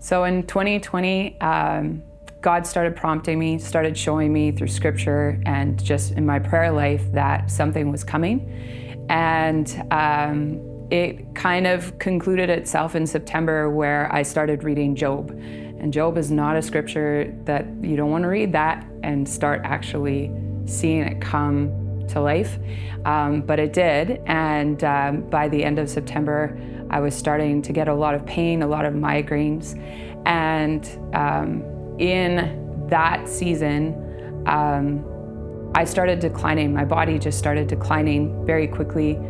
So in 2020, God started prompting me, started showing me through scripture and just in my prayer life that something was coming. And it kind of concluded itself in September where I started reading Job. And Job is not a scripture that you don't want to read that and start actually seeing it come to life. But it did. And by the end of September, I was starting to get a lot of pain, a lot of migraines. And in that season, I started declining. My body just started declining very quickly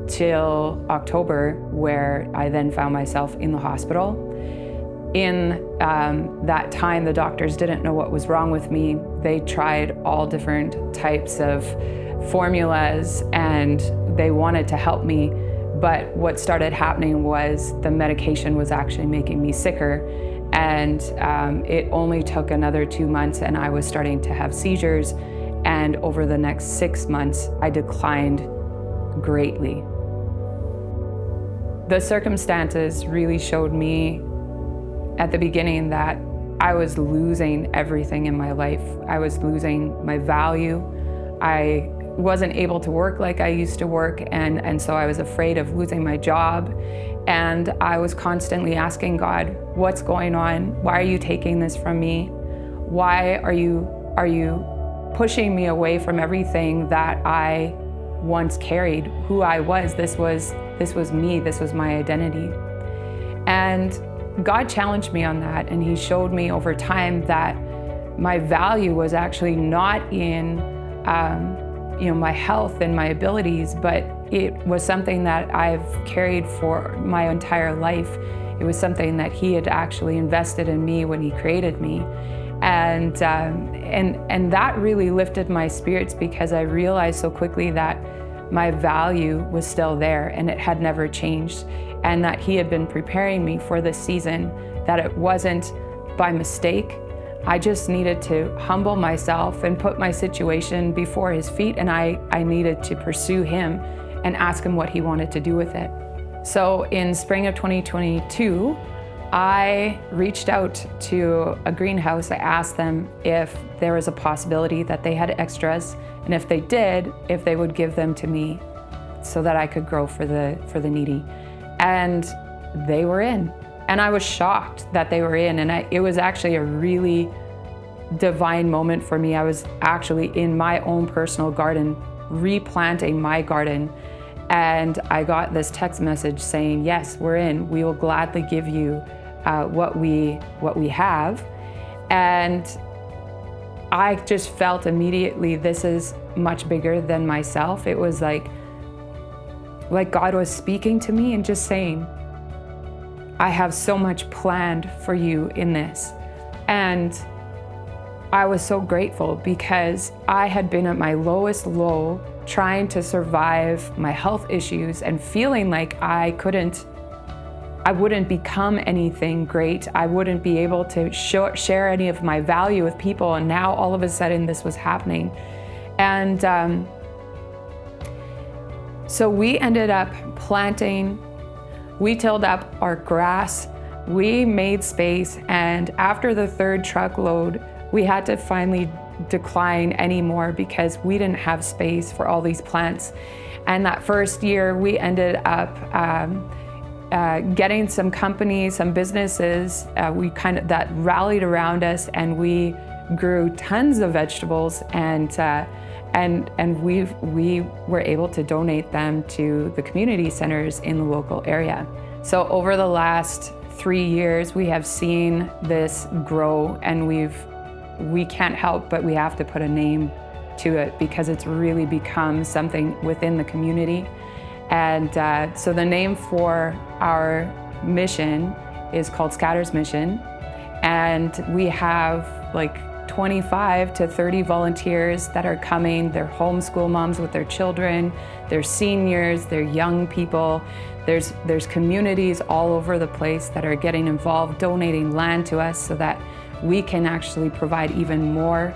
till October, where I then found myself in the hospital. In that time, the doctors didn't know what was wrong with me. They tried all different types of formulas and they wanted to help me. But what started happening was the medication was actually making me sicker. And it only took another 2 months and I was starting to have seizures. And over the next 6 months, I declined greatly. The circumstances really showed me at the beginning that I was losing everything in my life. I was losing my value. I wasn't able to work like I used to work, and so I was afraid of losing my job. And I was constantly asking God, what's going on? Why are you taking this from me? Why are you pushing me away from everything that I once carried, who I was? This was me, this was my identity. And God challenged me on that, and He showed me over time that my value was actually not in my health and my abilities, but it was something that I've carried for my entire life. It was something that He had actually invested in me when He created me. And that really lifted my spirits because I realized so quickly that my value was still there and it had never changed, and that He had been preparing me for this season, that it wasn't by mistake. I just needed to humble myself and put my situation before His feet, and I needed to pursue Him and ask Him what He wanted to do with it. So in spring of 2022, I reached out to a greenhouse. I asked them if there was a possibility that they had extras, and if they did, if they would give them to me so that I could grow for the needy. And they were in. And I was shocked that they were in, and it was actually a really divine moment for me. I was actually in my own personal garden, replanting my garden, and I got this text message saying, yes, we're in. We will gladly give you what we have. And I just felt immediately, this is much bigger than myself. It was like God was speaking to me and just saying, I have so much planned for you in this. And I was so grateful because I had been at my lowest low, trying to survive my health issues and feeling like I wouldn't become anything great. I wouldn't be able to share any of my value with people. And now all of a sudden this was happening. And so we ended up planting. We tilled up our grass, we made space, and after the third truckload, we had to finally decline anymore because we didn't have space for all these plants. And that first year, we ended up getting some companies, some businesses, that rallied around us, and we grew tons of vegetables, and we were able to donate them to the community centers in the local area. So over the last 3 years, we have seen this grow, and we can't help but we have to put a name to it because it's really become something within the community. And so the name for our mission is called Scatter's Mission, and we have like 25 to 30 volunteers that are coming. They're homeschool moms with their children, they're seniors, they're young people. There's communities all over the place that are getting involved, donating land to us so that we can actually provide even more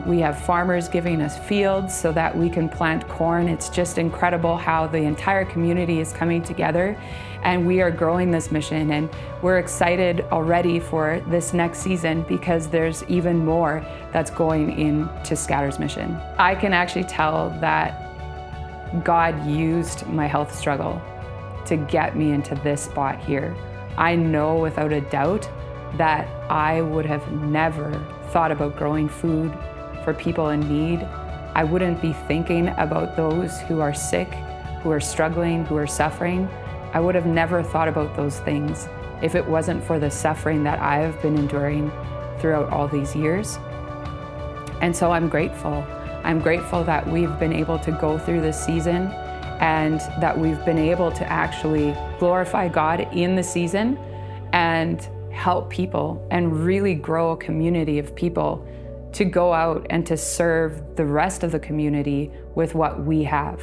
We have farmers giving us fields so that we can plant corn. It's just incredible how the entire community is coming together, and we are growing this mission, and we're excited already for this next season because there's even more that's going into Scatter's mission. I can actually tell that God used my health struggle to get me into this spot here. I know without a doubt that I would have never thought about growing food for people in need. I wouldn't be thinking about those who are sick, who are struggling, who are suffering. I would have never thought about those things if it wasn't for the suffering that I have been enduring throughout all these years. And so I'm grateful. I'm grateful that we've been able to go through this season and that we've been able to actually glorify God in the season and help people and really grow a community of people to go out and to serve the rest of the community with what we have.